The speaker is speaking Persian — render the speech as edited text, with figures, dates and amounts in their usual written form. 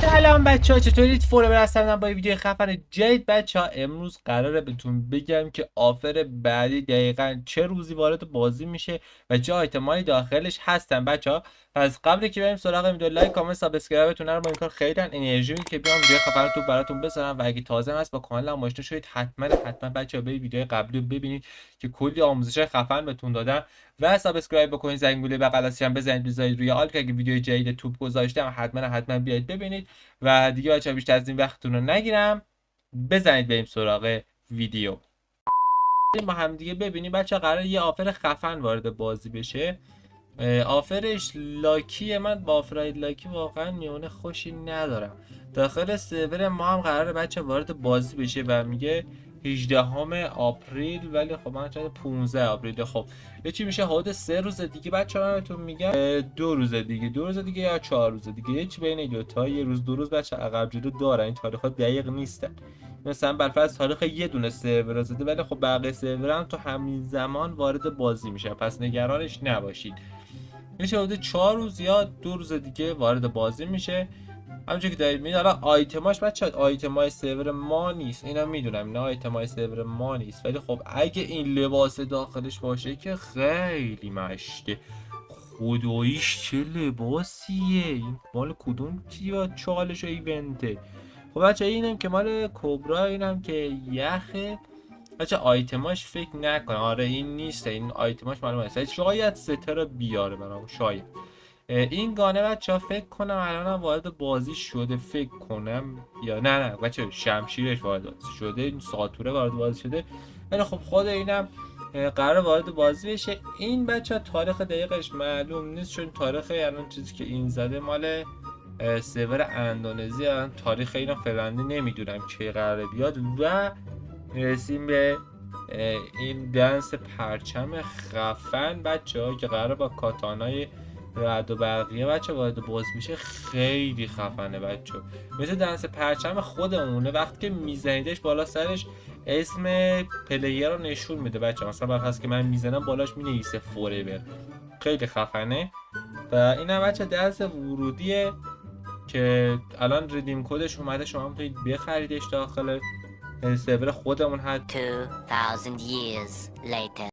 سلام بچه ها، چطورید؟ فورور هستم با ویدیو خفن جدید. بچه ها امروز قراره بهتون بگم که آفر بعدی دقیقا چه روزی وارد بازی میشه و چه آیتمایی داخلش هستن. بچه ها پس قبل که بریم سراغ ویدیو، لایک کامنت سابسکرایبتون رو با این کار خیلی انرژی میده که بیام ویدیو خفن تو براتون بذارم. و اگه تازه هست با کانالم آشنا شدید حتما بچه ها برید ویدیو قبلی رو ببینید که کلی آموزش خفن بهتون دادم و سابسکرایب بکنید، زنگوله بغلش هم بزنید، بذارید روی آل که اگه ویدیو جدید توپ گذاشتم حتما بیاید ببینید. و دیگه بچه‌ها بیشتر از این وقتتون رو نگیرم، بزنید بریم سراغ ویدیو. ما هم دیگه ببینیم بچه‌ها قراره یه آفر خفن وارد بازی بشه. آفرش لاکیه. من با آفرای لاکی واقعا میونه خوشی ندارم. داخل سرور ما هم قراره بچه وارد بازی بشه و میگه 18 آپریل، ولی خب من چند 15 آپریل. خب یه چی میشه حدود 3 روز دیگه بچه ها بهتون میگم. 2 روز دیگه یا 4 روز دیگه، یه چی بین این دو تا. یه روز 2 روز بچه عقب جلو دارن، این تاریخ ها دقیق نیستن. مثلا برفرض تاریخ یه دونه سرور زده، ولی خب بقیه سرور هم تو همین زمان وارد بازی میشه، پس نگرانش نباشید. میشه حدود 4 روز یا 2 روز دیگه وارد بازی میشه. همونجوری که دارید میدید. حالا آیتماش بچه‌ها آیتمای سرور ما نیست، اینا میدونم، اینا آیتمای سرور ما نیست، ولی خب اگه این لباس داخلش باشه که خیلی مشته. خداییش چه لباسیه! این مال کدوم چیا چالش و ایونته؟ خب بچه اینم که مال کبرا، اینم که یخه. بچه آیتماش فکر نکنم، آره این نیست، این آیتماش معلومه است، شاید ستاره بیاره برام، شاید. این گانه بچه ها فکر کنم الان هم وارد بازی شده، فکر کنم، یا نه بچه شمشیرش وارد بازی شده، این ساتوره وارد بازی شده، ولی خب خود اینم قرار وارد بازی بشه. این بچه ها تاریخ دقیقش معلوم نیست، چون تاریخ الان چیزی که این زده مال سرور اندونزی، الان تاریخ اینو فعلا نمیدونم که قراره بیاد. و میرسیم به این دنس پرچم خفن بچه ها که قراره با کاتانای رعد و برقیه بچه وارد باز میشه. خیلی خفنه بچه، مثل دنس پرچم خودمونه. وقتی که میزنیدش بالا سرش اسم پلیر رو نشون میده بچه. مثلا برخواست که من میزنم بالاش مینویسه فوریور. خیلی خفنه. و این هم بچه دنس ورودیه که الان ریدیم کدش اومده، شما میتونید بخریدش داخل سرور خودمون. 2000 years later.